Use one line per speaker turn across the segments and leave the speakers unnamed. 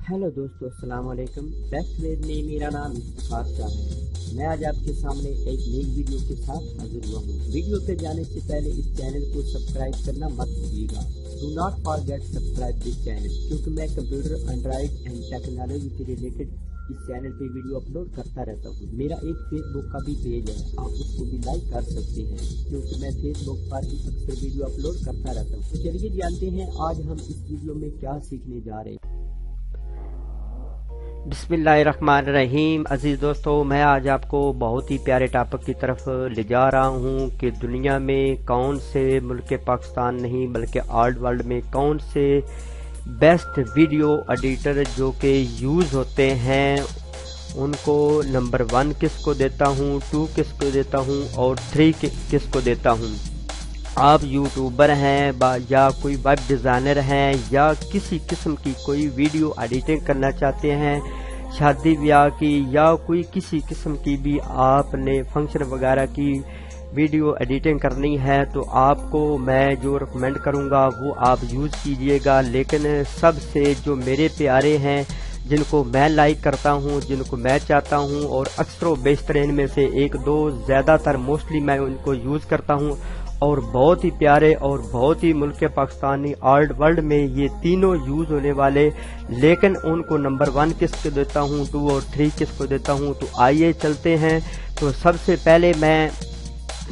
Hello दोस्तों, अस्सलाम वालेकुम। टेक्स्ट वेद में मेरा नाम इफ्तिखार शाह है। मैं आज आपके सामने एक नई वीडियो के साथ हाजिर हुआ हूँ। वीडियो पे जाने से पहले इस चैनल को सब्सक्राइब करना मत भूलिएगा। Do not forget subscribe this channel, क्योंकि मैं कंप्यूटर, एंड्रॉइड एंड टेक्नोलॉजी से रिलेटेड इस चैनल पे वीडियो अपलोड करता रहता हूँ। मेरा एक फेसबुक का भी पेज है, आप उसको भी लाइक कर सकते हैं, क्योंकि मैं फेसबुक पर भी अक्सर वीडियो अपलोड करता रहता हूँ। तो चलिए जानते हैं आज हम इस वीडियो में क्या सीखने जा रहे हैं। बिस्मिल्लाहिर्रहमानिर्रहीम। अजीज़ दोस्तों, मैं आज आपको बहुत ही प्यारे टॉपिक की तरफ ले जा रहा हूँ कि दुनिया में कौन से मुल्क पाकिस्तान नहीं बल्कि ऑल वर्ल्ड में कौन से बेस्ट वीडियो एडिटर जो कि यूज़ होते हैं उनको नंबर 1 किसको देता हूँ, 2 किसको देता हूँ और 3 किसको देता हूँ। आप यूट्यूबर हैं या कोई वेब डिज़ाइनर हैं या किसी किस्म की कोई वीडियो एडिटिंग करना चाहते हैं, शादी ब्याह की या कोई किसी किस्म की भी आपने फंक्शन वगैरह की वीडियो एडिटिंग करनी है, तो आपको मैं जो रिकमेंड करूंगा वो आप यूज़ कीजिएगा। लेकिन सबसे जो मेरे प्यारे हैं, जिनको मैं लाइक करता हूं, जिनको मैं चाहता हूं और अक्सर बेहतरीन में से 1-2 ज़्यादातर मोस्टली मैं उनको यूज़ करता हूं और बहुत ही प्यारे और बहुत ही मुल्क पाकिस्तानी ऑल वर्ल्ड में ये तीनों यूज़ होने वाले, लेकिन उनको नंबर 1 किसको देता हूँ, 2 और 3 किसको देता हूँ। तो आइए चलते हैं। तो सबसे पहले मैं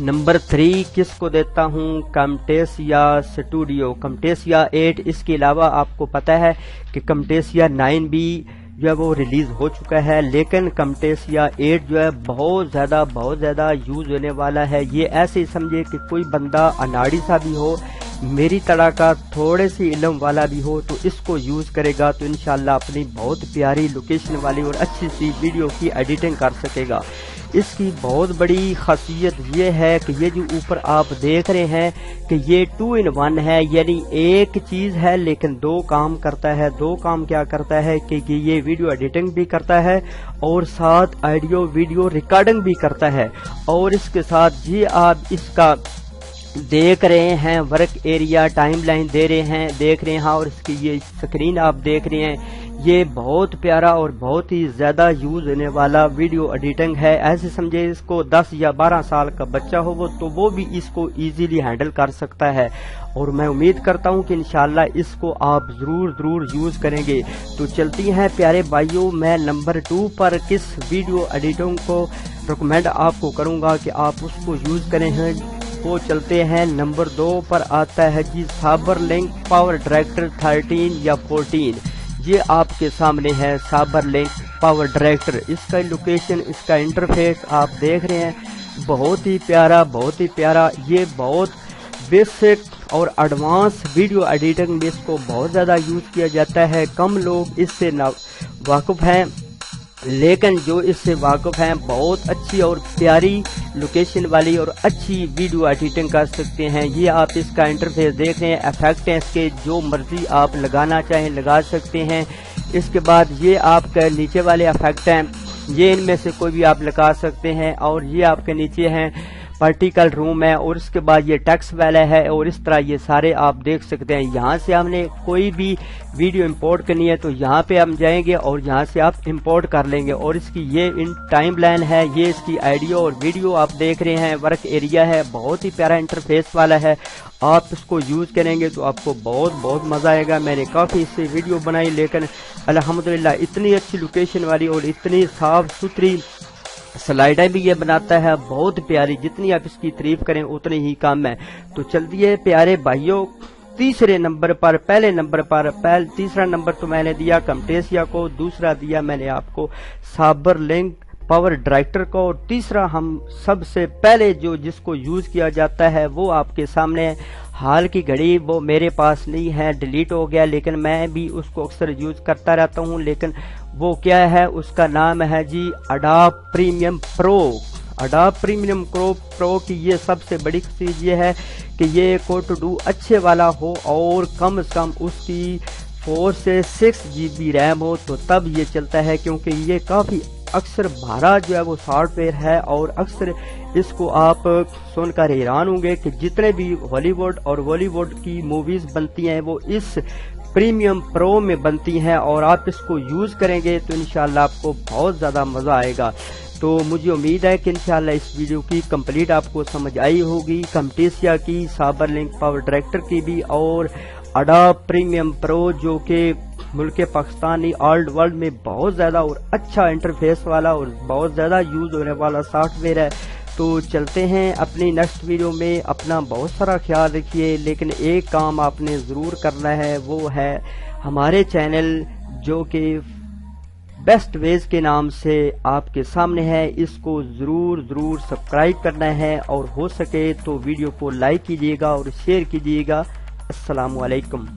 नंबर 3 किसको देता हूँ, कमटेसिया स्टूडियो, कमटेसिया 8। इसके अलावा आपको पता है कि कमटेसिया 9 भी जो है वो रिलीज हो चुका है, लेकिन कमटेसिया 8 जो है बहुत ज़्यादा यूज़ होने वाला है। ये ऐसे समझे कि कोई बंदा अनाड़ी सा भी हो, मेरी तरह का थोड़े सी इल्म वाला भी हो, तो इसको यूज़ करेगा तो इंशाल्लाह अपनी बहुत प्यारी लोकेशन वाली और अच्छी सी वीडियो की एडिटिंग कर सकेगा। इसकी बहुत बड़ी खासियत ये है कि ये जो ऊपर आप देख रहे हैं कि ये 2 in 1 है, यानी एक चीज़ है लेकिन 2 काम करता है। 2 काम क्या करता है कि ये वीडियो एडिटिंग भी करता है और साथ ऑडियो वीडियो रिकॉर्डिंग भी करता है। और इसके साथ ये आप इसका देख रहे हैं वर्क एरिया टाइमलाइन देख रहे हैं और इसकी ये स्क्रीन आप देख रहे हैं, ये बहुत प्यारा और बहुत ही ज़्यादा यूज़ होने वाला वीडियो एडिटिंग है। ऐसे समझे इसको 10 या 12 साल का बच्चा हो तो वो भी इसको इजीली हैंडल कर सकता है और मैं उम्मीद करता हूँ कि इंशाल्लाह इसको आप ज़रूर यूज़ करेंगे। तो चलती हैं प्यारे भाइयों, मैं नंबर 2 पर किस वीडियो एडिटिंग को रिकमेंड आपको करूँगा कि आप उसको यूज़ करें हैं, वो चलते हैं। नंबर 2 पर आता है जी साबर लिंक पावर डायरेक्टर 13 या 14। ये आपके सामने है साबर लिंक पावर डायरेक्टर। इसका लोकेशन, इसका इंटरफेस आप देख रहे हैं, बहुत ही प्यारा। ये बहुत बेसिक और एडवांस वीडियो एडिटिंग में इसको बहुत ज़्यादा यूज़ किया जाता है। कम लोग इससे वाकिफ़ हैं, लेकिन जो इससे वाकिफ़ हैं बहुत अच्छी और प्यारी लोकेशन वाली और अच्छी वीडियो एडिटिंग कर सकते हैं। ये आप इसका इंटरफेस देख रहे हैं, इफेक्ट हैं इसके, जो मर्जी आप लगाना चाहें लगा सकते हैं। इसके बाद ये आपके नीचे वाले इफेक्ट हैं, ये इनमें से कोई भी आप लगा सकते हैं। और ये आपके नीचे हैं पार्टिकल रूम है और इसके बाद ये टेक्स्ट वाला है और इस तरह ये सारे आप देख सकते हैं। यहाँ से हमने कोई भी वीडियो इंपोर्ट करनी है तो यहाँ पे हम जाएंगे और यहाँ से आप इंपोर्ट कर लेंगे। और इसकी ये इन टाइमलाइन है, ये इसकी ऑडियो और वीडियो आप देख रहे हैं, वर्क एरिया है, बहुत ही प्यारा इंटरफेस वाला है। आप इसको यूज़ करेंगे तो आपको बहुत मज़ा आएगा। मैंने काफ़ी इससे वीडियो बनाई, लेकिन अल्हम्दुलिल्लाह इतनी अच्छी लोकेशन वाली और इतनी साफ सुथरी स्लाइडें भी ये बनाता है, बहुत प्यारी। जितनी आप इसकी तारीफ करें उतनी ही कम है। तो चलिए प्यारे भाइयों, तीसरे नंबर पर, पहले नंबर पर तीसरा नंबर तो मैंने दिया कमटेसिया को, दूसरा दिया मैंने आपको साबर लिंक पावर डायरेक्टर को, और तीसरा हम सबसे पहले जो जिसको यूज़ किया जाता है वो आपके सामने हाल की घड़ी, वो मेरे पास नहीं है, डिलीट हो गया, लेकिन मैं भी उसको अक्सर यूज़ करता रहता हूँ। लेकिन वो क्या है, उसका नाम है जी Adobe premium pro. Adobe premium pro की ये सबसे बड़ी चीज़ ये है कि ये कोड टू डू अच्छे वाला हो और कम से कम उसकी 4 से 6 GB रैम हो तो तब ये चलता है, क्योंकि ये काफ़ी अक्सर भारा जो है वो सॉफ्टवेयर है। और अक्सर इसको आप सुनकर हैरान होंगे कि जितने भी हॉलीवुड और बॉलीवुड की मूवीज़ बनती हैं वो इस प्रीमियम प्रो में बनती हैं और आप इसको यूज करेंगे तो इंशाल्लाह आपको बहुत ज्यादा मजा आएगा। तो मुझे उम्मीद है कि इंशाल्लाह इस वीडियो की कंप्लीट आपको समझ आई होगी, कम्टेसिया की, साबर लिंक पावर डायरेक्टर की भी, और अडोब प्रीमियम प्रो जो कि मुल्क पाकिस्तानी ऑल वर्ल्ड में बहुत ज्यादा और अच्छा इंटरफेस वाला और बहुत ज्यादा यूज होने वाला सॉफ्टवेयर है। तो चलते हैं अपनी नेक्स्ट वीडियो में। अपना बहुत सारा ख्याल रखिए, लेकिन एक काम आपने जरूर करना है, वो है हमारे चैनल जो कि बेस्ट वेज के नाम से आपके सामने है, इसको जरूर सब्सक्राइब करना है, और हो सके तो वीडियो को लाइक कीजिएगा और शेयर कीजिएगा। अस्सलामु अलैकुम।